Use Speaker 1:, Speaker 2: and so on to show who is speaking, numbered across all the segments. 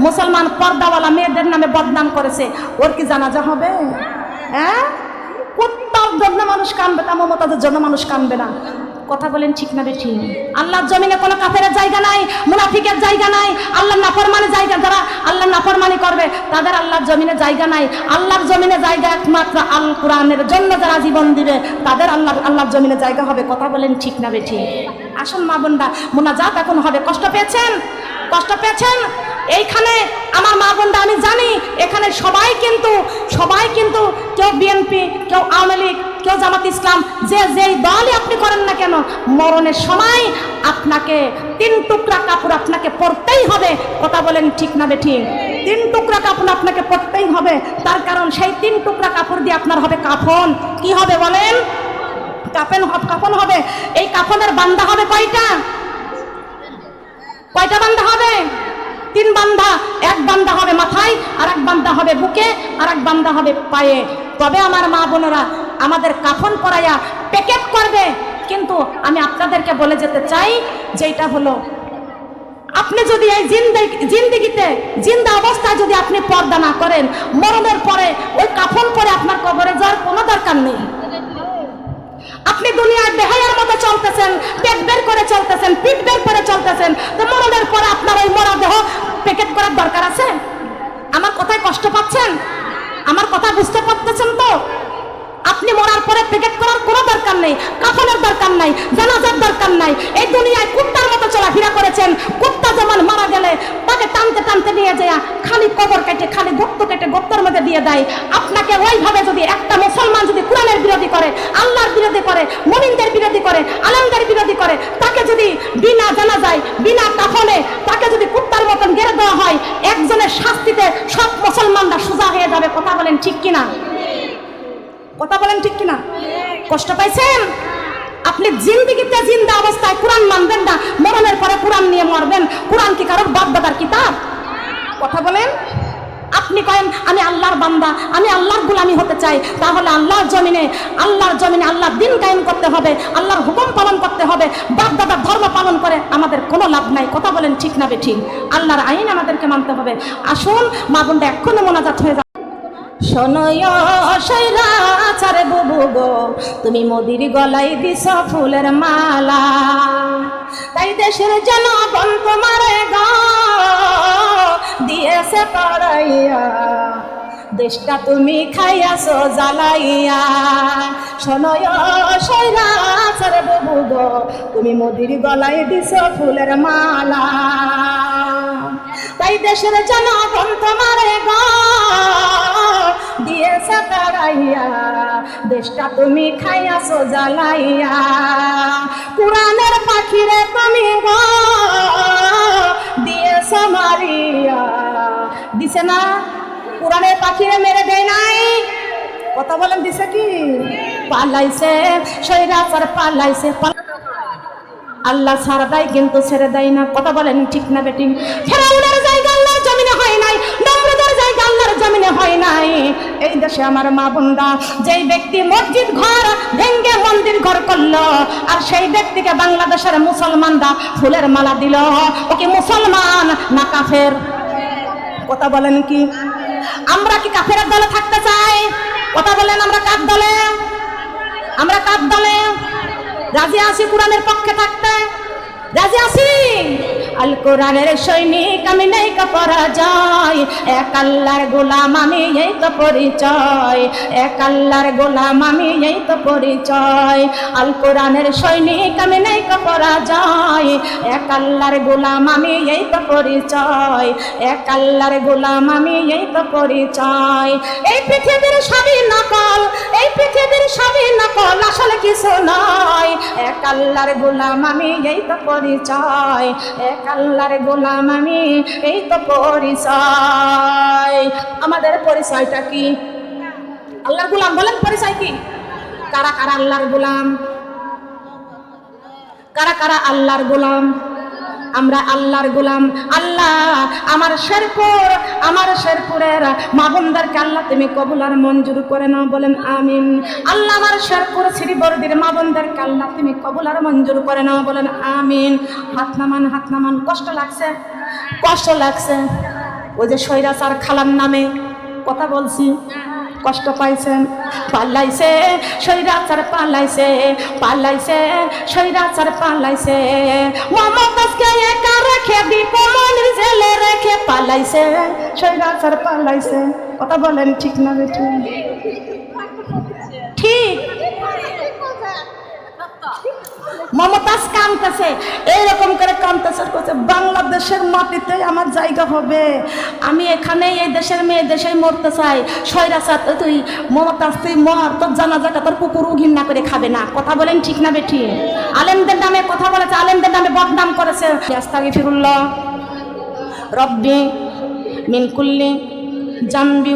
Speaker 1: মুসলমান পর্দাওয়ালা মেয়েদের নামে বদনাম করেছে, ওর কি জানাজা হবে? হ্যাঁ, কুত্তার জন্য মানুষ কানবে, তা মমতাজের জন্য মানুষ কানবে না। কথা বলেন ঠিক না বেঠিক? আল্লাহর জমিনে কোনো কাফেরের জায়গা নাই, মুনাফিকের জায়গা নাই, আল্লাহর নাফরমানি জায়গা, যারা আল্লাহর নাফরমানি করবে তাদের আল্লাহর জমিনে জায়গা নাই। আল্লাহর জমিনে জায়গা একমাত্র আল কোরআনের জন্য যারা জীবন দিবে তাদের আল্লাহর জমিনে জায়গা হবে। কথা বলেন ঠিক না বেঠিক? আসুন মা বোনরা, মুনাজাত এখন হবে। কষ্ট পেয়েছেন? কষ্ট পেয়েছেন? এইখানে আমার মা বোনরা, আমি জানি এখানে সবাই কিন্তু কেউ বিএনপি, কেউ আওয়ামী লীগ, কেউ জামাত ইসলাম, যেই দলই আপনি করেন না কেন, মরণের সময় আপনাকে 3 টুকরা কাপড় আপনাকে পরতেই হবে। কথা বলেন ঠিক না বেঠিক? 3 টুকরা কাপড় আপনাকে পরতেই হবে। তার কারণ সেই 3 টুকরা কাপড় দিয়ে আপনার হবে কাফন। কি হবে বলেন? কাফন হবে। এই কাফনের বান্দা হবে কয়টা? বান্দা হবে? 3 বান্দা। এক বান্দা হবে মাথায়, আর এক বান্দা হবে বুকে, আর এক বান্দা হবে পায়ে। তবে আমার মা বোনেরা আমাদের কাফন পরাইয়া প্যাকেট করবে। কিন্তু আমি আপনাদেরকে বলে যেতে চাই, যেটা হলো, আপনি যদি এই জিন্দেগিতে জিন্দা অবস্থায় যদি আপনি পর্দা না করেন, মরণের পরে ওই কাফন পরে আপনার কবরে যাওয়ার কোনো দরকার নেই। আপনি দুনিয়ায় বেহায়ার মতো চলতেছেন, পেট বের করে চলতেছেন, পিঠ বের করে চলতেছেন, তো মরণের পরে আপনার ওই মরা দেহ প্যাকেট করার দরকার আছে? আমার কথায় কষ্ট পাচ্ছেন? আমার কথা বুঝতে পারতেছেন তো? আপনি মরার পরে প্যাকেট করার কোনো দরকার নেই, কাফনের দরকার নাই, জানাজার দরকার নাই। এই দুনিয়ায় কুত্তার মতো চলাফেরা করেছেন। কুত্তা যেমন মারা গেলে তাকে টানতে টানতে নিয়ে যায়, খালি কবর কেটে, খালি গর্ত কেটে গর্তের মধ্যে দিয়ে দেয়। আপনাকে ওইভাবে যদি একটা মুসলমান যদি কোরআনের বিরোধী করে, আল্লাহর বিরোধী করে, মুমিনদের বিরোধী করে, আলেমদের বিরোধী করে, তাকে যদি বিনা জানাজায়, বিনা কাফনে তাকে যদি কুত্তার মতন গেড়ে দেওয়া হয়, একজনের শাস্তিতে সব মুসলমানরা সোজা হয়ে যাবে। কথা বলেন ঠিক কিনা? কথা বলেন ঠিক কিনা? কষ্ট পাইছেন? আপনি জিন্দেগিতে জিন্দা অবস্থায় কোরআন মানবেন না, মরণের পরে কোরআন নিয়ে মরবেন। কোরআন কি কারোর বাপ দাদার কিতাব? কথা বলেন। আপনি কয়েন আমি আল্লাহর বান্দা, আমি আল্লাহর গোলামি হতে চাই, তাহলে আল্লাহর জমিনে আল্লাহর দিন কায়েম করতে হবে, আল্লাহর হুকুম পালন করতে হবে। বাপ দাদার ধর্ম পালন করে আমাদের কোনো লাভ নাই। কথা বলেন ঠিক না বেঠিক? আল্লাহর আইন আমাদেরকে মানতে হবে। আসুন মা বোনটা এক্ষুনি মোনাজাত হয়ে যাবে। শোনয় সৈরাচারে বুবু গো, তুমি মোদির গলায় দিছ ফুলের মালা, তাই দেশের জনগণ তোমারে গো দিয়েছে পড়াইয়া, দেশটা তুমি খাইয়াছো জ্বালাইয়া। শোনয় সৈরাচারে বুবু গো, তুমি মোদির গলায় দিছ ফুলের মালা, তাই দেশের জনগণ তোমারে গো দিয়েছে তাড়াইয়া, দেশটা তুমি খাইয়াছো জ্বালাইয়া। কোরআনের পাখিরে তুমি গো দিয়েছো মারিয়া, দিছে না? কোরআনের পাখিরে মেরে দেয় নাই? কথা বলেন দিছে কি? পালাইছে সৈরাচার, পালাইছে। আল্লাহ ছাড়া দেয় কিন্তু ছেড়ে দেয় না। কথা বলেন ঠিক না বেঠিক? ফেরাউনের জায়গা আল্লাহর জমিনে হয় নাই, নমরুদের জায়গা আল্লাহর জমিনে হয় নাই। এই দেশে আমার মা বোনরা, যেই ব্যক্তি মসজিদ ঘর ভেঙ্গে মন্দির ঘর করলো, আর সেই ব্যক্তিকে বাংলাদেশের মুসলমানরা ফুলের মালা দিল, ও কি মুসলমান না কাফের? কথা বলেন কি? আমরা কি কাফেরের দলে থাকতে চাই? কথা বলেন, আমরা কার দলে? আমরা কার দলে রাজি আছি? কোরআনের পক্ষে থাকতে রাজি আছি। আল কোরআনের সৈনিক আমি, নেই পরাজয়, এক আল্লাহর গোলাম আমি, এই তো পরিচয়, এক আল্লাহর গোলাম আমি, এই তো পরিচয়। আল কোরআনের সৈনিক আমি, নেই পরাজয়, এক আল্লাহর গোলাম আমি, এই তো পরিচয়, এক আল্লাহর গোলাম আমি, এই তো পরিচয়। এই পৃথিবীর সবই নকল, এই পৃথিবীর সবই নকল, আসলে কিছু নয়। এক আল্লাহর গোলাম আমি, এই তো পরিচয়, এক আল্লাহর গোলাম আমি, এই তো পরিচয়। আমাদের পরিচয়টা কি? আল্লাহর গোলাম। বলেন পরিচয় কি? কারা কারা আল্লাহর গোলাম? কারা কারা আল্লাহর গোলাম? আমরা আল্লাহর গোলাম। আল্লাহ আমার শেরপুরের মা বোনদেরকে আল্লাহ তুমি কবুল আর মঞ্জুর করে নাও। বলেন আমিন। আল্লাহ আমার শেরপুর শ্রীবর্দীর মা বোনদেরকে আল্লাহ তুমি কবুল আর মঞ্জুর করে নাও। বলেন আমিন। হাত নামান, হাত নামান। কষ্ট লাগছে? কষ্ট লাগছে? ওই যে স্বৈরাচার খালার নামে কথা বলছি, কষ্ট পাইছেন? পালাইছে স্বৈরাচার, পালাইছে পালাইছে স্বৈরাচার, পালাইছে মমতাজকে একা রেখে দীপমণির জেলে রেখে পালাইছে স্বৈরাচার, পালাইছে। কথা বলেন ঠিক না বেঠিক? ঠিক। মমতাজ কাঁদতেছে, এইরকম করে কাঁদতেছে, করছে বাংলাদেশের মাটিতে আমার জায়গা হবে, আমি এখানে এই দেশের মেয়ে দেশেই মরতে চাই। স্বৈরাচার তুই মমতাজ, তুই মর, তোর জানাজাটা তোর কুকুরও ঘৃণা করে খাবে না। কথা বলেন ঠিক না বেঠি? আলেমদের নামে কথা বলেছে, আলেমদের নামে বদনাম করেছে। আস্তাগফিরুল্লাহ রব্বি মিন কুল্লি জামবি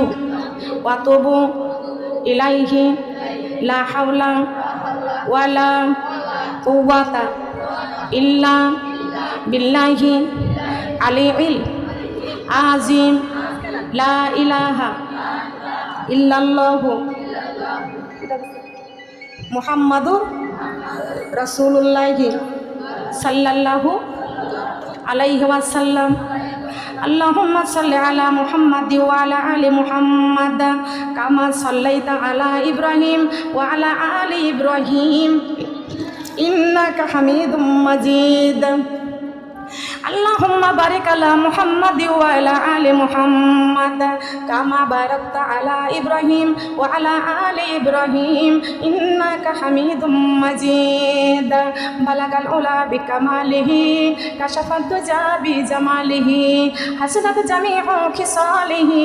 Speaker 1: ওয়া তুবু ইলাইহি লা হাওলা ওয়ালা কুওয়াতা ইল্লা বিল্লাহি আলিয়্যিল আযীম লা ইলাহা ইল্লাল্লাহু মুহাম্মাদুর রাসূলুল্লাহ সাল্লাল্লাহু আলাইহি ওয়াসাল্লাম। আল্লাহুম্মা সাল্লি আলা মুহাম্মাদ ওয়া আলা আলি মুহাম্মাদ কামা সাল্লাইতা আলা ইব্রাহিম ওয়া আলা আলি ইব্রাহিম ইন্নাকা হামিদুম মাজিদ। আল্লাহুম্মা বারিক আলা মুহাম্মাদ ওয়া আলা আলি মুহাম্মাদ কামা বারাকতা আলা ইব্রাহিম ওয়া আলা আলি ইব্রাহিম ইন্নাকা হামিদুম মাজিদ। বালাগাল উলা বিকামালিহি কাশাফাত দুজা বিজামালিহি হাসানাত জামিউ খিসালিহি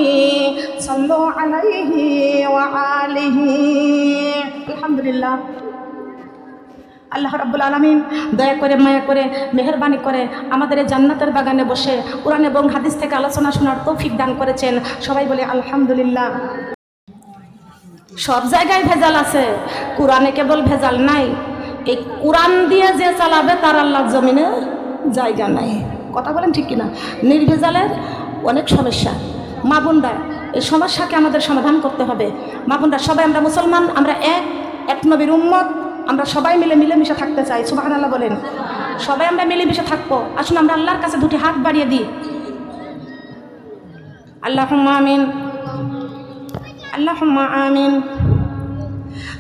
Speaker 1: সাল্লু আলাইহি ওয়া আলিহি। আলহামদুলিল্লাহ। আল্লাহ রাব্বুল আলামিন দয়া করে মায়া করে মেহেরবানি করে আমাদের এই জান্নাতের বাগানে বসে কোরআন এবং হাদিস থেকে আলোচনা শোনার তৌফিক দান করেছেন। সবাই বলে আলহামদুলিল্লাহ। সব জায়গায় ভেজাল আছে, কোরআনে কেবল ভেজাল নাই। এই কোরআন দিয়ে যে চালাবে তার আল্লাহর জমিনে জায়গা নাই। কথা বলেন ঠিক কিনা? নির্ভেজালের অনেক সমস্যা। মা বোনরা, এই সমস্যাকে আমাদের সমাধান করতে হবে। মা বোনরা, সবাই আমরা মুসলমান, আমরা এক নবীর উম্মত, আমরা সবাই মিলেমিশে থাকতে চাই। সুবহানাল্লাহ বলেন। সবাই আমরা মিলেমিশে থাকবো। আসুন আমরা আল্লাহর কাছে দুটি হাত বাড়িয়ে দিই। আল্লাহুম্মা আমিন, আল্লাহুম্মা আমিন।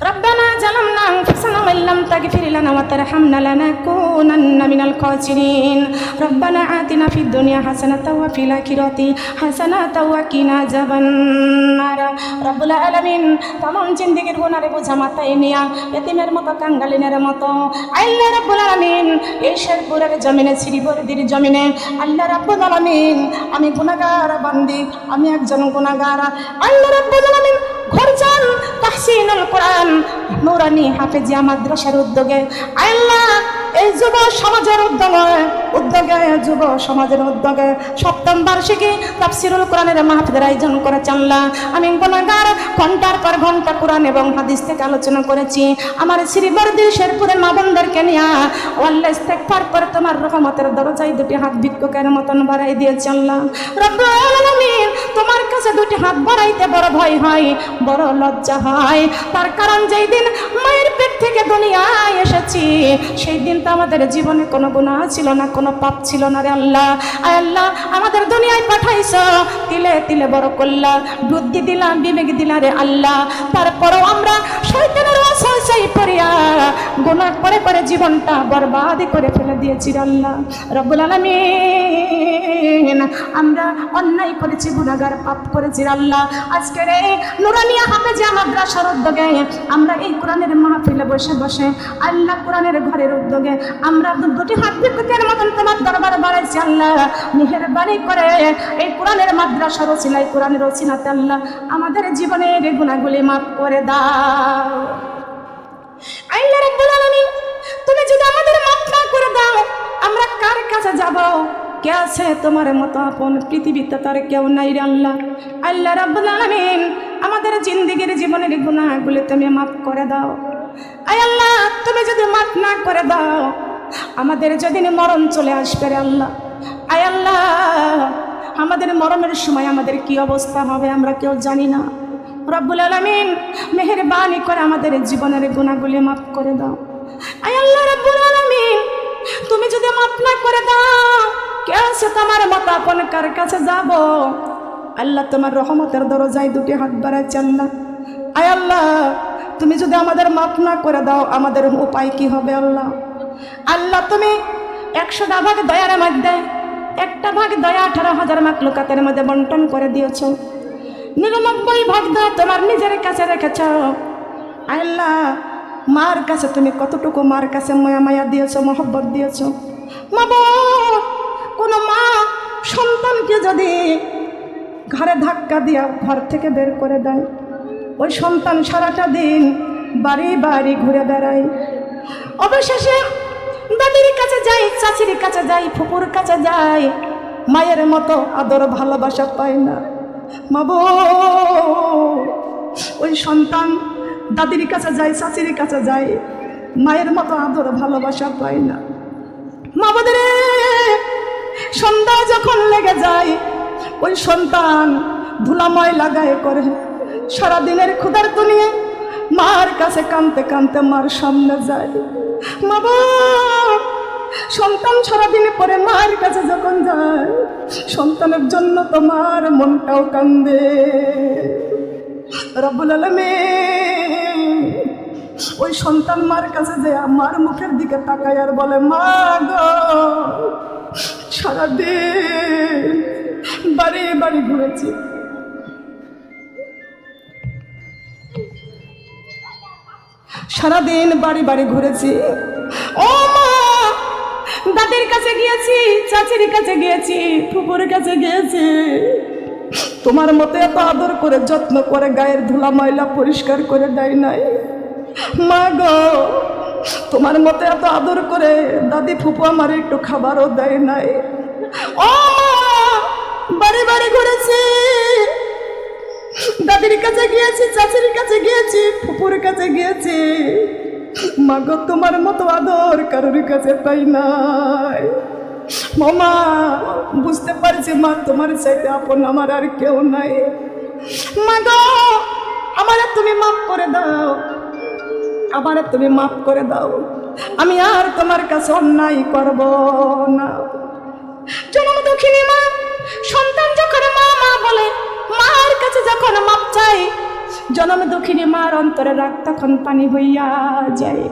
Speaker 1: ربنا ظلمنا أنفسنا وإن لم تغفر لنا وترحمنا لنكونن من الخاسرين ربنا آتنا في الدنيا حسنة وفي الآخرة حسنة وقنا عذاب النار رب العالمين तमाम जिंदगीर गुनारे बोझा माথায় নিয়া এতিমের মতো কাঙ্গালিনের মতো আল্লাহ রাব্বুল আলামিন এই শেরপুরের জমিনে শ্রীবর্দির জমিনে আল্লাহ রাব্বুল আলামিন আমি গুনাহগার বান্দি, আমি একজন গুনাহগার। আল্লাহ রাব্বুল আলামিন ঘরজান তাহসিনুল কোরআন নুরানি হাফেজিয়া মাদ্রাসার উদ্যোগে আল্লাহ এই যুব সমাজের উদ্যোগে যুব সমাজের উদ্যোগে সপ্তম বার্ষিকী তাফসিরুল কোরআনের মাহফিলের আয়োজন করেছে। আল্লাহ আমি গুনাহগার, ঘন্টার পর ঘন্টা কোরআন এবং হাদিস থেকে আলোচনা করেছি। আমার শ্রীবর্দী শেরপুরের মা বোনদেরকে নিয়ে আল্লাহ ইস্তেগফার করে তোমার রহমতের দরজায় দুটি হাত ভিক্ষুকের মতন বাড়াই দিয়েছে। আল্লাহ রব্বুল আলামিন তোমার কাছে দুটি হাত বাড়াইতে বড় ভয় হয়, বড় লজ্জা হয়। তার কারণ যেই দিন মায়ের পেট থেকে দুনিয়ায় এসেছি সেই দিন তো আমাদের জীবনে কোনো গুনাহ ছিল না, কোনো পাপ ছিল না রে আল্লাহ। আয় আল্লাহ আমাদের দুনিয়ায় পাঠাইছো, তিলে তিলে বড় করলা, বুদ্ধি দিলাম, বিবেক দিলা রে আল্লাহ। তারপরও আমরা শয়তানের ওয়াসওয়াসায় পড়িয়া গুনাহ করে করে জীবনটা বরবাদ করে ফেলে দিয়েছি রে আল্লাহ রব্বুল আলামিন। আমরা অন্যায় করেছি, গুনাহগার, পাপ করেছি রে আল্লাহ। আজকের এই নুরানিয়া হাফেজিয়া মাদ্রাসার উদ্যোগে আমরা এই কোরআনের মাহফিলে বসে বসে আল্লাহ কোরআনের ঘরের উদ্যোগে আমরা দুটি হাত ভিক্ষুকের মতন তোমার দরবারে বাড়াইছি। আল্লাহ মেহেরবানি করে এই কোরআনের মাদ্রাসার ওসিলায়, কোরআনের ওসিলাতে আল্লাহ আমাদের জীবনের গুনাহগুলি মাফ করে দাও। আল্লাহ রাব্বুল আলামিন তুমি যদি আমাদের মাফ না করে দাও আমরা কার কাছে যাব? কে আছে তোমার মতো আপন? পৃথিবীতে তার কেউ নাই রে আল্লাহ। আল্লাহ রাব্বুল আলামিন আমাদের জিন্দেগির জীবনের গুনাহগুলি তুমি মাফ করে দাও। আয় আল্লাহ তুমি যদি মাফ না করে দাও আমাদের যেদিন মরণ চলে আসবে রে আল্লাহ, আয় আল্লাহ আমাদের মরণের সময় আমাদের কি অবস্থা হবে আমরা কেউ জানি না। রব্বুল আলামিন মেহেরবানি করে আমাদের জীবনের গুনাহগুলি মাফ করে দাও। আয় আল্লাহ রব্বুল আলামিন তুমি যদি মাফ না করে দাও কে আছে তোমার মতো আপন কার কাছে যাব? আল্লাহ তোমার রহমতের দরজায় দুটি হাত বাড়াইছে আল্লাহ। আয় আল্লাহ, তুমি যদি আমাদের মাফ না করে দাও আমাদের উপায় কি হবে আল্লাহ? আল্লাহ তুমি 100টা ভাগ দয়ার মধ্যে একটা ভাগ দয়া 18,000 মাখলুকাতের মধ্যে বন্টন করে দিয়েছ। 99 ভাগ দয়া তোমার নিজের কাছে রেখেছ। আল্লাহ, মার কাছে তুমি কতটুকু মার কাছে মায়া মায়া দিয়েছ, মহব্বত দিয়েছ। মাবুদ, কোনো মা সন্তানকে যদি ঘরে ধাক্কা দিয়া ঘর থেকে বের করে দেয়, ওই সন্তান সারাটা দিন বাড়ি বাড়ি ঘুরে বেড়ায়। অবশেষে দাদির কাছে যাই, চাচির কাছে যাই, ফুপুর কাছে যাই, মায়ের মতো আদর ভালোবাসা পায় না। মাবুদ, ওই সন্তান দাদির কাছে যায়, চাচির কাছে যায়, মায়ের মতো আদর ভালোবাসা পায় না। মাবুদ রে, সন্ধ্যা যখন লেগে যায় ওই সন্তান ধুলাময় লাগায় করে সারাদিনের ক্ষুধার্ত নিয়ে মার কাছে কাঁদতে কাঁদতে মার সামনে যায়। মাবুদ, সন্তান সারাদিন পরে মায়ের কাছে যখন যায় সন্তানের জন্য তোমার মনটাও কান্দে। রব্বুল আলামিন ওই সন্তান মার কাছে যে মার মুখের দিকে তাকায় আর বলে, মা গো, সারাদিন বাড়ি বাড়ি ঘুরেছি, সারাদিন বাড়ি বাড়ি ঘুরেছি। ও মা, দাদির কাছে গিয়েছি, চাচির কাছে গিয়েছি, ফুপুর কাছে গিয়েছি, তোমার মতো এত আদর করে যত্ন করে গায়ের ধুলা ময়লা পরিষ্কার করে দেয় নাই। মা গো, তোমার মতো এত আদর করে দাদি ফুপু আমার একটু খাবারও দেয় নাই। ও মা, বাড়ি বাড়ি ঘুরেছি, দাদির কাছে গিয়েছি, চাচির কাছে গিয়েছি, ফুপুর কাছে গিয়েছি, মা গো তোমার মতো আদর কারোর কাছে পাই নাই। মামা, বুঝতে পারছি মা তোমার চাইতে আপন আমার আর কেউ নাই। মা গো, আমারে তুমি মাফ করে দাও, আমারে তুমি মাফ করে দাও, আমি আর তোমার কাছে অন্যায় করব না। জনম দুঃখিনী মা সন্তান যখন মা মা বলে, মার কাছে যখন মাপ চাই, জনম দুঃখিনী মার অন্তরে রাগ তখন পানি হইয়া যায়।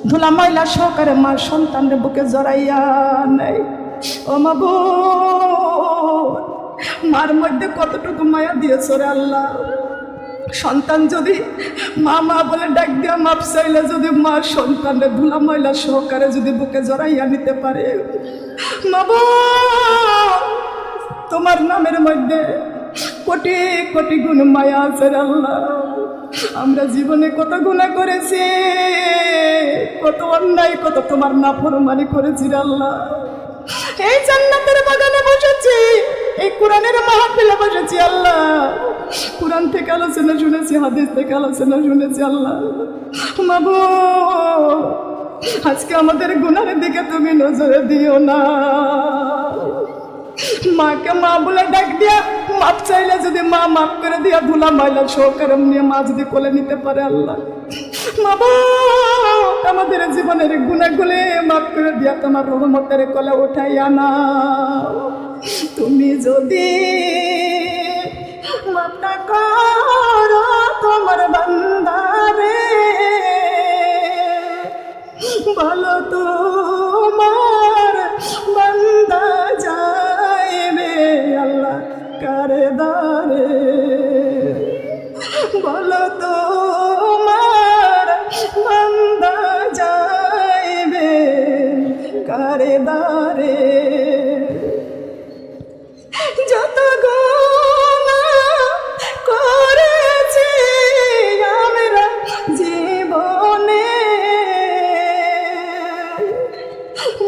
Speaker 1: ধুলা ময়লা সহকারে মার সন্তানের বুকে জড়াইয়া নেয়। ও মাবুদ, মার মধ্যে কতটুকু মায়া দিয়েছ রে আল্লাহ। সন্তান যদি মা মা বলে ডাক দিয়া মাপ চাইলে যদি মার সন্তানের ধুলা ময়লা সহকারে যদি বুকে জড়াইয়া নিতে পারে, মাবুদ তোমার নামের মধ্যে কোটি কোটি গুণ মায়া আছে রে আল্লাহ। আমরা জীবনে কত গুনাহ করেছি, কত অন্যায়, কত তোমার নাফরমানি করেছি রে আল্লাহ। এই জান্নাতের বাগানে বসেছি, এই কোরআনের মাহফিলে বসেছি আল্লাহ, কোরআন থেকে আলোচনা শুনেছি, হাদিস থেকে আলোচনা শুনেছি আল্লাহ। মাবুদ, আজকে আমাদের গুনাহের দিকে তুমি নজরে দিও না। মাকে মা বলে ডাক দিয়া মাপ চাইলে যদি মা মাফ করে দিয়া ধুলা ময়লা সহকারে নিয়ে মা যদি কোলে নিতে পারে আল্লাহ, মাবুদ আমাদের জীবনের গুনাহগুলো মাফ করে দিয়া তোমার রহমতের কোলে উঠাইয়া নাও। তুমি যদি মাফ না করো তোমার বান্দারে, ভালো তোমার বান্দা যাইবে আল্লাহ কারে দারে, ভালো তোমার বান্দা যাইবে কারে দারে। যত গুনাহ করেছি আমরা জীবনে,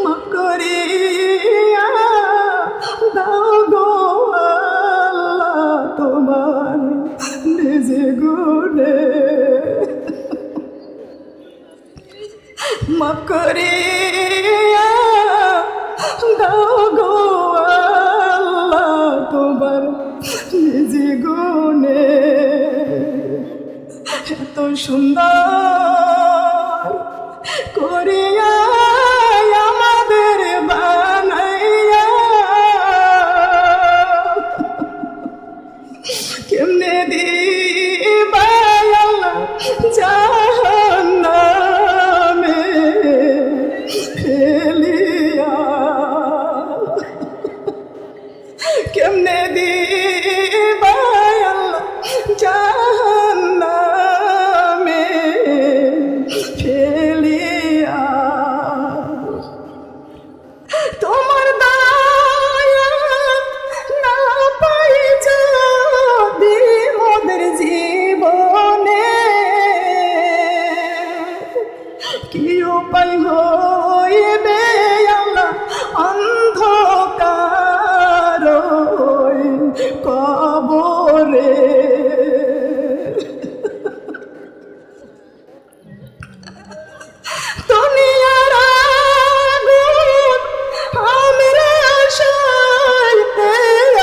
Speaker 1: মাফ করিয়া দাও গো আল্লাহ তোমার নিজে গুণে, মাফ করিয়া দাও গো আল্লাহ তোমার নিজে গুণে। এত সুন্দর করিয়া আমাদের বানাইয়া
Speaker 2: কেমনে দিবা আল্লাহ জাহান্নামে ফেলিয়া, কেমনে দিবা আল্লাহ জাহান্নামে ফেলিয়া। তোমার দয়া না পাই যদি মোদের জীবনে, কি উপায় হইবে আল্লাহ অন্ধকার কবরে। দুনিয়ার আগুন আমরা সইতে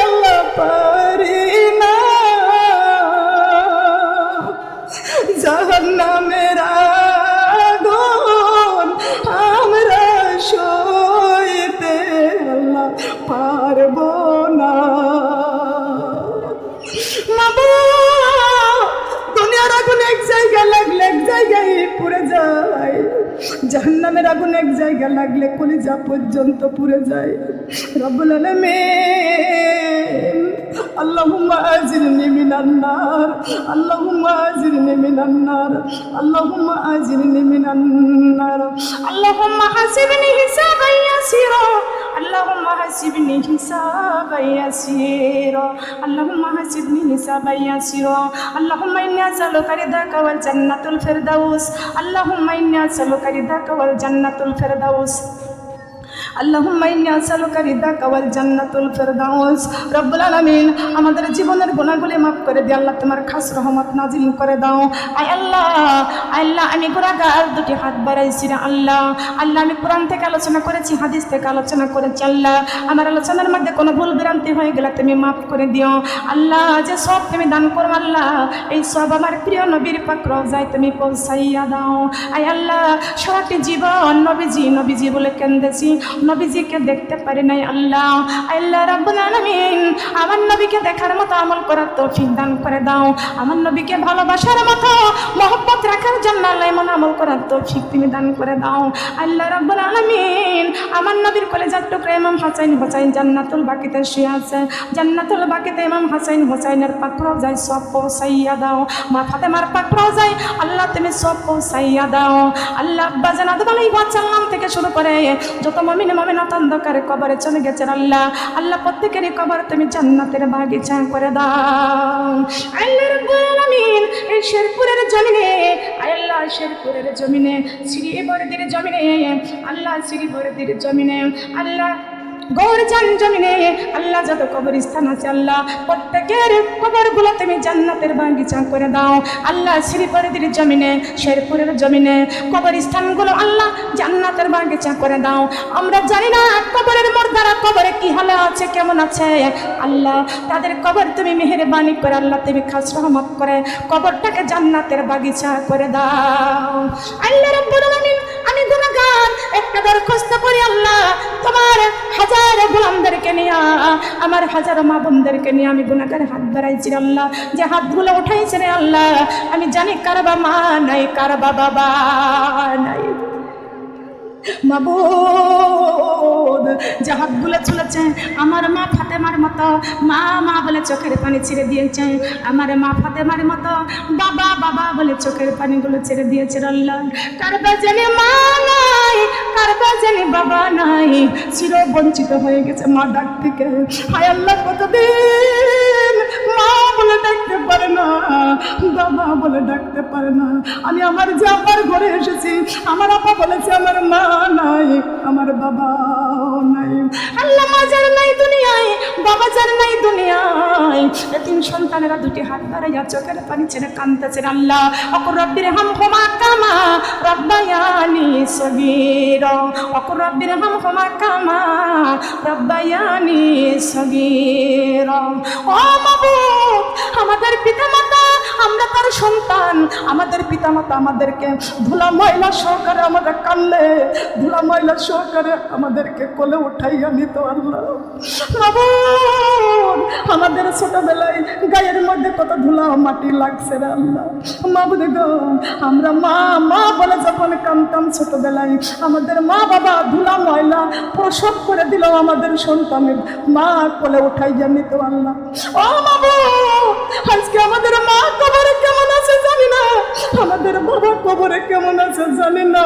Speaker 2: আল্লাহ পারি না, জাহান্নামের আগুন আমরা সইতে আল্লাহ পারব না। দুনিয়ার আগুন এক জায়গায় লাগলে এক জায়গায় পুড়ে যায়, জাহান্নামের আগুন এক জায়গা লাগলে কলিজা পর্যন্ত পুড়ে যায়। রব্বুল আলামিন আল্লাহুম্মা আজিরনি মিনান নার, আল্লাহুম্মা আজিরনি মিনান নার, আল্লাহুম্মা আজিরনি মিনান নার।
Speaker 1: আল্লাহুম্মা হাসিবনি হিসাবান ইয়াসিরা, আল্লাহুম্মা হাসিবনি হিসাবান ইয়াসিরা, আল্লাহুম্মা হাসিবনি হিসাবান ইয়াসিরা। আল্লাহুম্মা ইন্নী আসআলুকা রিদাকা ওয়াল জান্নাতুল ফিরদাউস, আল্লাহুম্মা ইন্নী আসআলুকা রিদাকা ওয়াল জান্নাতুল ফিরদাউস, আল্লাহুম্মা ইন্নী আসআলুকা রিদাকা ওয়াল জান্নাতুল ফিরদাউস। রব্বুল আলামিন আমাদের জীবনের গুনাহগুলি মাফ করে দিয়ে আল্লাহ তোমার খাস রহমত নাজিল করে দাও। আয় আল্লাহ, আল্লাহ আমি গুনাহগার, দুটি হাত বাড়াইছি রে আল্লাহ। আল্লাহ আমি কোরআন থেকে আলোচনা করেছি, হাদিস থেকে আলোচনা করেছি আল্লাহ। আমার আলোচনার মধ্যে কোনো ভুল ভ্রান্তি হয়ে গেলে তুমি মাফ করে দিও আল্লাহ। যে সব তুমি দান করো আল্লাহ, এই সব আমার প্রিয় নবীর পাক রওজায় তুমি পৌঁছাইয়া দাও। আয় আল্লাহ সারাটি জীবন নবীজি নবীজি বলে কেন্দেছি, নবীজিকে দেখতে পারি নাই আল্লাহ। আল্লাহ রাব্বুল আলামিন আমার নবীকে দেখার মতো আমল করার তৌফিক দান করে দাও। আমার নবীকে ভালোবাসার মতো মহব্বত রাখার জন্য আল্লাহ এমন আমল করার তৌফিক তুমি দান করে দাও আল্লাহ রাব্বুল আলামিন। আমার নবীর কলেজার টুকরা ইমাম হাসাইন হোসাইন জান্নাতুল বাকিতে শুয়ে আছে, জান্নাতুল বাকিতে ইমাম হাসাইন হোসাইনের পাক রওজায় সব পৌঁছাইয়া দাও। মা ফাতেমার পাক রওজায় আল্লাহ তুমি সব পৌঁছাইয়া দাও আল্লাহ। আব্বা জান আদম আলাইহিস সালাম থেকে শুরু করে যত মুমিন মুমিনাত অন্ধকারে কবরে চলে গেছেন আল্লাহ, আল্লাহ প্রত্যেকেরই কবর তুমি জান্নাতের বাগিচা করে দাও আল্লাহ রাব্বুল আলামিন। এই শেরপুরের জমিনে আল্লাহ, শেরপুরের জমিনে, শ্রীবরদীর জমিনে আল্লাহ, শ্রীবরদীর জমিনে আল্লাহ, গৌরজান জমিনে আল্লাহ যত কবরস্থান আছে আল্লাহ প্রত্যেকের কবরগুলো তুমি জান্নাতের বাগিচা করে দাও আল্লাহ। শ্রীবরদীর জমিনে, শেরপুরের জমিনে কবরস্থানগুলো আল্লাহ জান্নাতের বাগিচা করে দাও। আমরা জানি না কবরের মুর্দারা কবরে কি হালে আছে, কেমন আছে আল্লাহ, তাদের কবর তুমি মেহেরবানি করে আল্লাহ তুমি খাস রহমত করে কবরটাকে জান্নাতের বাগিচা করে দাও আল্লাহ রাব্বুল আলামিন। আমি গুনাহগার, একটা দরখাস্ত করি আল্লাহ, তোমার হাজার গোলামদেরকে নিয়ে, আমার হাজার মা বোনদেরকে নিয়ে আমি গুনাহগার হাত বাড়াইছি আল্লাহ। যে হাতগুলো উঠাইছে রে আল্লাহ, আমি জানি কার মা নাই, কার বাবা নাই মাবুদ। যে হাতগুলো চলেছে আমার মা ফাতেমার মতো, মা মা বলে চোখের পানি ছেড়ে দিয়েছে, আমার মা ফাতেমার মতো বাবা বাবা বলে চোখের পানিগুলো ছেড়ে দিয়েছে আল্লাহ। কারবা জানি মা নাই, কারবা জানি বাবা নাই, চির বঞ্চিত হয়ে গেছে মা ডাক থেকে। হায় আল্লাহ কতদিন মা বলে ডাকতে পারে না, বাবা বলে ডাকতে পারে না। আমি আমার যে আপার ঘরে এসেছি, আমার আপা বলেছে আমার মা নাই, আমার বাবা নাই। আল্লাহ মা যার নাই দুনিয়ায়, বাবা যার নাই দুনিয়ায়, এতিম সন্তানেরা দুটি হাত বাড়াইয়া চোখের পানি ছেড়ে কাঁদতেছেন আল্লাহ। অকুর রব্বির হামহুমা কামা রব্বায়ানি সগীরা, অকুর রব্বির হামহুমা কামা রব্বায়ানি সগীরা। ও মাবুদ, আমাদের পিতামাতা
Speaker 2: আমরা তার সন্তান, আমাদের পিতামাতা আমাদেরকে ধুলা ময়লা সহকারে আমাদের কানলে ধুলা ময়লা সহকারে আমাদেরকে কোলে উঠাইয়া নিত আল্লাহ। মাবুদ, আমাদের ছোটবেলায় গায়ের মধ্যে কত ধুলা মাটি লাগছে রে আল্লাহ। মাবুদ গো, আমরা মা মা বলে যখন কামতাম ছোটবেলায়, আমাদের মা বাবা ধুলা ময়লা প্রসব করে দিল, আমাদের সন্তানের মা কোলে উঠাইয়া নিত আল্লাহ। ও মাবুদ, আজকে আমাদের মা কবরে কেমন আছে জানি না, আমাদের বাবা কবরে কেমন আছে জানি না।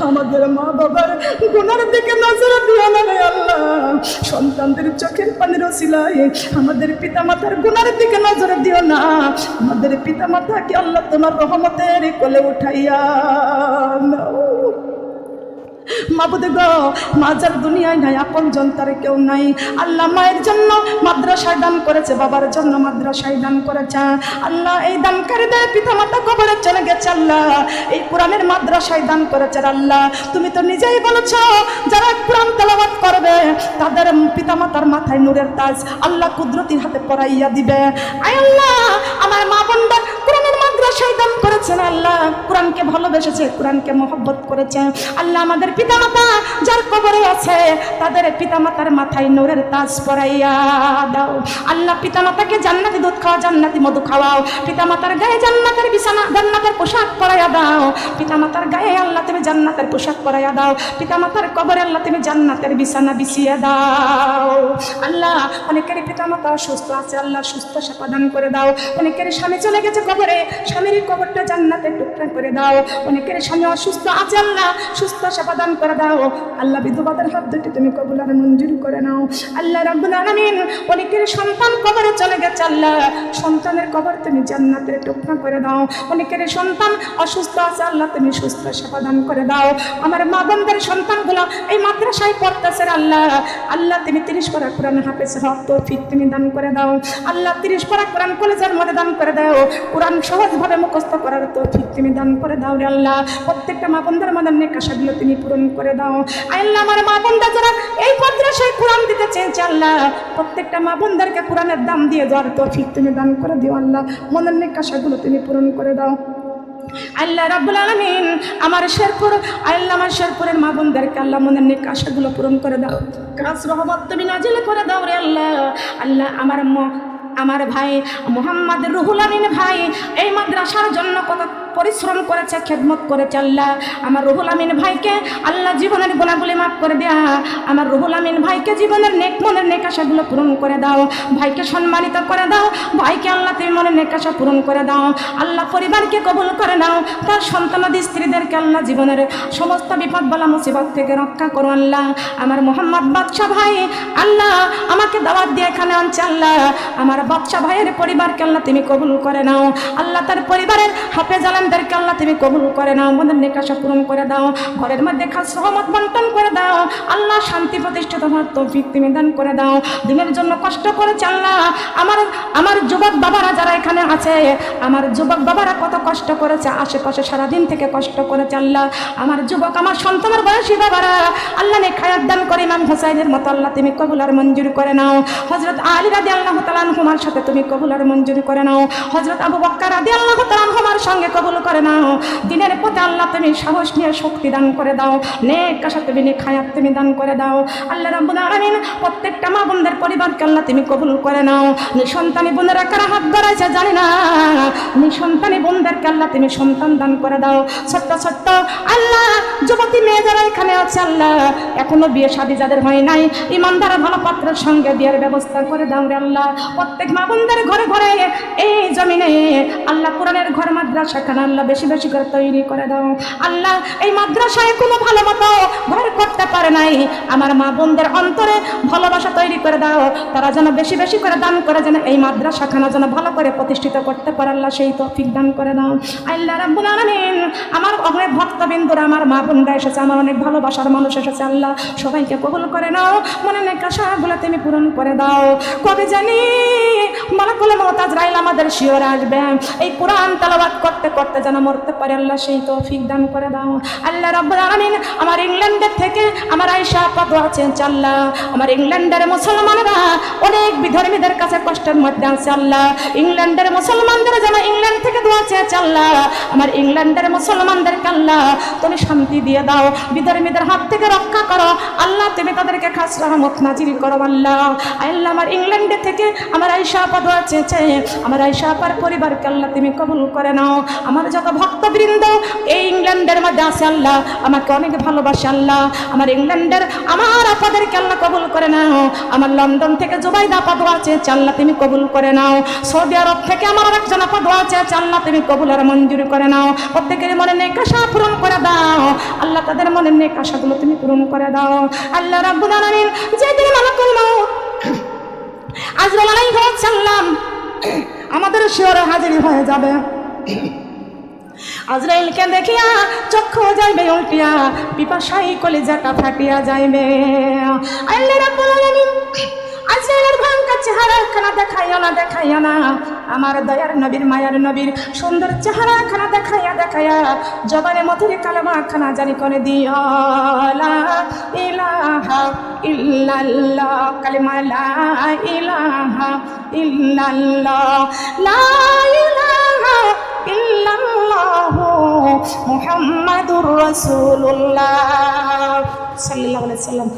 Speaker 2: আমাদের মা বাবার গুনার দিকে নজর দিও না রে আল্লাহ। সন্তানদের চোখের পানির ওসিলায় আমাদের পিতা মাতার গুনার দিকে নজর দিও না। আমাদের পিতা মাতাকে আল্লাহ তোমার রহমতের কোলে উঠাইয়া নাও। মাবুদ গো, মাজার দুনিয়ায় নাই, আপন জনতার কেউ নাই। আল্লাহ মায়ের জন্য মাদ্রাসায় দান করেছে, বাবার জন্য মাদ্রাসায় দান করেছে। আল্লাহ এই দানকারীদের পিতা মাতা কবরে চলে গেছে আল্লাহ, এই কোরআনের মাদ্রাসায় দান করেছে আল্লাহ। তুমি তো নিজেই বলেছ যারা কোরআন তেলাওয়াত করবে তাদের পিতা মাতার মাথায় নূরের তাজ আল্লাহ কুদরতির হাতে পরাইয়া দিবে। আয় আল্লাহ, আমার মা বোনরা কোরআনের মাদ্রাসায় দান করেছেন আল্লাহ, কোরআনকে ভালোবেসেছে, কোরআনকে মহব্বত করেছে আল্লাহ। আমাদের পিতামাতা যার কবরে আছে তাদের পিতামাতার মাথায় নূরের তাজ পরাইয়া দাও আল্লাহ। পিতামাতাকে জান্নাতি দুধ খাওয়া, জান্নাতি মধু খাওয়াও। পিতামাতার গায়ে জান্নাতের বিছানা, জান্নাতের পোশাক পরাইয়া দাও। পিতামাতার গায়ে আল্লাহ তুমি জান্নাতের পোশাক পরাইয়া দাও। পিতামাতার কবরে আল্লাহ তুমি জান্নাতের বিছানা বিছিয়ে দাও আল্লাহ। অনেকের পিতামাতা অসুস্থ আছে আল্লাহ, সুস্থ সেবা দান করে দাও। অনেকের স্বামী চলে গেছে কবরে, স্বামীর কবরটা জান্নাতের টুকরা করে দাও। অনেকের স্বামী অসুস্থ আছে আল্লাহ, সুস্থ সেবা দান করে দাও আল্লাহ। বিধবাদের হাত দুটি তুমি কবুল আর মঞ্জুর করে নাও আল্লাহ রাব্বুল আলামিন। অনেকের সন্তান কবরে চলে গেছে আল্লাহ, সন্তানের কবর তুমি জান্নাতের টুকরা করে দাও। অনেকের সন্তান অসুস্থ আছে আল্লাহ, তুমি সুস্থ সেবা দান করে দাও। আমার মা বোনদের সন্তানগুলো এই মাদ্রাসায় পড়তেছে আল্লাহ, আল্লাহ তুমি 30 পারা কোরআন হাফেজ হওয়ার তৌফিক তুমি দান করে দাও আল্লাহ। 30 পারা কোরআন কলেজের মধ্যে দান করে দাও, কোরআন সহজভাবে মুখস্থ করার তৌফিক তুমি দান করে দাও রে আল্লাহ। প্রত্যেকটা মা বোনদের মধ্যে নেক আশাগুলো তুমি পূরণ করে দাও আল্লাহ। আমার মা বোনরা যারা এই মাদ্রাসায় কোরআন দিতে চেয়েছে আল্লাহ, প্রত্যেকটা মা বোনদেরকে কোরআনের দাম দিয়ে দেওয়ার তৌফিক তুমি দান করে দিও আল্লাহ। মনের নেক আশাগুলো তুমি পূরণ করে দাও আল্লাহ রাব্বুল আলামিন। আমার শেরপুর আল্লাহ, আমার শেরপুরের মা বোনদেরকে আল্লাহ মনের নেক আশাগুলো পূরণ করে দাও, কাজ রহমত তুমি নাজিল করে দাও রে আল্লাহ। আল্লাহ আমার ভাই মোহাম্মদ রুহুল আমিন ভাই এই মাদ্রাসার জন্য কত পরিশ্রম করেছে, খেদমত করেছে আল্লাহ। আমার রুহুল আমিন ভাইকে আল্লাহ জীবনের গুণাগুলি মাফ করে দেয়া। আমার রুহুল আমিন ভাইকে জীবনের নেক মনের নেক আশাগুলো পূরণ করে দাও, ভাইকে সম্মানিত করে দাও, ভাইকে আল্লাহ তুমি মনের নেক আশা পূরণ করে দাও আল্লাহ। পরিবারকে কবুল করে নাও, তার সন্তানাদি স্ত্রীদেরকে আল্লাহ জীবনের সমস্ত বিপদ বালা মুসিবত থেকে রক্ষা করো আল্লাহ। আমার মোহাম্মদ বাদশা ভাই আল্লাহ আমাকে দাওয়াত দিয়ে এখানে আনছে আল্লাহ, আমার বাদশা ভাইয়ের পরিবারকে আল্লাহ তুমি কবুল করে নাও আল্লাহ। তার পরিবারের হাফেজ আলমদেরকে আল্লাহ তুমি কবুল করে নাও, মনের নেক আশা পূরণ করে দাও, ঘরের মধ্যে খাস রহমত বন্টন করে দাও আল্লাহ। শান্তি প্রতিষ্ঠিত হওয়ার তৌফিক তুমি দান করে দাও। দিনের জন্য কষ্ট করেছে আল্লাহ আমার যুবক বাবারা যারা এখানে আছে, আমার যুবক বাবারা কত কষ্ট করেছে, আশেপাশে সারাদিন থেকে কষ্ট করেছে আল্লাহ। আমার যুবক আমার সন্তানের বয়সী বাবারা আল্লাহ নেক হায়াত দান করে ইমাম হোসাইনের মতো আল্লাহ তুমি কবুল আর মঞ্জুর করে নাও। হযরত আলী রাদিয়াল্লাহু তাআলা আনহুমার সাথে তুমি কবুল আর মঞ্জুর করে নাও। হযরত আবু বকর রাদিয়াল্লাহু তাআলা আনহুমার সঙ্গে কবুল করে নাও। দিনের পথে আল্লাহ তুমি সাহস নিয়ে শক্তি দান করে দাও, নেক আশা তুমি নেক হায়াত তুমি দান করে দাও আল্লাহ রাব্বুল আলামিন। প্রত্যেকটা মা বোনদের পরিবারকে আল্লাহ তুমি কবুল করে নাও। নিঃসন্তানী বোনেরা কারা হাত বাড়াইছে জানি না, নিঃসন্তানী বোনদেরকে আল্লাহ তুমি সন্তান দান করে দাও। ছোট্ট ছোট্ট আল্লাহ যুবতী মেয়ে যারা এখানে আছে আল্লাহ, এখনো বিয়ে শাদী যাদের হয় নাই, ইমানদার ভালো পাত্রের সঙ্গে বিয়ের ব্যবস্থা করে দাও রে আল্লাহ। প্রত্যেক মা বোনদের ঘরে ঘরে এই জমিনে আল্লাহ কোরআনের ঘর মাদ্রাসা খানা আল্লাহ বেশি বেশি করে তৈরি করে দাও আল্লাহ। এই মাদ্রাসায় কোনো ভালো মতো ঘর করতে পারে নাই, আমার মা বোনদের অন্তরে ভালোবাসা তৈরি করে দাও, তারা যেন বেশি বেশি করে দান করে যেন এই মাদ্রাসা খানা যেন ভালো করে প্রতিষ্ঠিত করতে পারে আল্লাহ, সেই তৌফিক দান করে দাও আল্লাহ রাব্বুল আলামিন। আমার অনেক ভক্তবৃন্দরা আমার মা বোনরা এসেছে, আমার অনেক ভালোবাসার মানুষ এসেছে আল্লাহ, সবাইকে কবুল করে নাও, মনে নেক আশাগুলো তুমি পূরণ করে দাও। কবে জানি
Speaker 1: মালাকুল মউত আজরাইল আমাদের শিওরে আসবে। এই কোরআন তেলাওয়াত করতে করতে যেন মরতে পারে, আল্লাহ সেই তৌফিক দান করে দাও। আল্লাহ রাব্বুল আলামিন, আমার ইংল্যান্ডের থেকে আমার আয়েশা আপা দোয়া চেয়েছে আল্লাহ, আমার ইংল্যান্ডের মুসলমানেরা অনেক বিধর্মীদের কাছে কষ্টের মধ্যে আছে আল্লাহ, ইংল্যান্ডের মুসলমানদের যেন ইংল্যান্ড থেকে দোয়া চেয়েছে আল্লাহ, আমার ইংল্যান্ডের মুসলমানদেরকে আল্লাহ তুমি শান্তি দিয়ে দাও, বিধর্মীদের হাত থেকে রক্ষা করো আল্লাহ, তুমি তাদেরকে খাস রহমত নাজিল করো আল্লাহ। আল্লাহ আমার ইংল্যান্ডে থেকে আমার আয়েশা আপা দোয়া চেয়েছে, আমার আয়েশা আপার পরিবারকে আল্লাহ তুমি কবুল করে নাও। আমার যত ভক্তবৃন্দ এই ইংল্যান্ডের মধ্যে আছে আল্লাহ, আমাকে অনেক ভালোবাসে আল্লাহ, আমার ইংল্যান্ডের আমার আপাদেরকে আল্লাহ কবুল করে নাও। আমার লন্ডন থেকে জুবাইদা আপা দোয়া চেয়েছে আল্লাহ তুমি কবুল করে নাও। সৌদি আরব থেকে আমার আরেকজন আপা দোয়া চেয়েছে আল্লাহ তুমি কবুল আর মঞ্জুর করে নাও। প্রত্যেকের মনে নেক আশা পূরণ করে দাও আল্লাহ, তাদের মনের নেক আশাগুলো তুমি পূরণ করে দাও আল্লাহ রাব্বুল আলামিন। যেদিন মালাকুল মউত আজরাইল আলাইহিস সালাম আমাদের শিওরে হাজির হয়ে যাবে, আজরাইলকে দেখিয়া চক্ষু যাইবে উল্টিয়া, পিপাসাই কলিজাটা ফাটিয়া যাইবে। আল্লাহ রাব্বুল আলামিন আজরাইলের ভয়ঙ্কর চেহারাখানা দেখাইয়া না আমার দয়ার নবীর মায়ার নবীর সুন্দর চেহারাখানা দেখাইয়া জবানে মধুর কালেমা খানা জারি করে দিও, লা ইলাহা ইল্লাল্লাহ, কালেমা লা ইলাহা ইল্লাল্লাহ, লা ইলাহা ইল্লাল্লাহু মুহাম্মাদুর রাসূলুল্লাহ সাল্লাল্লাহু আলাইহি ওয়াসাল্লাম।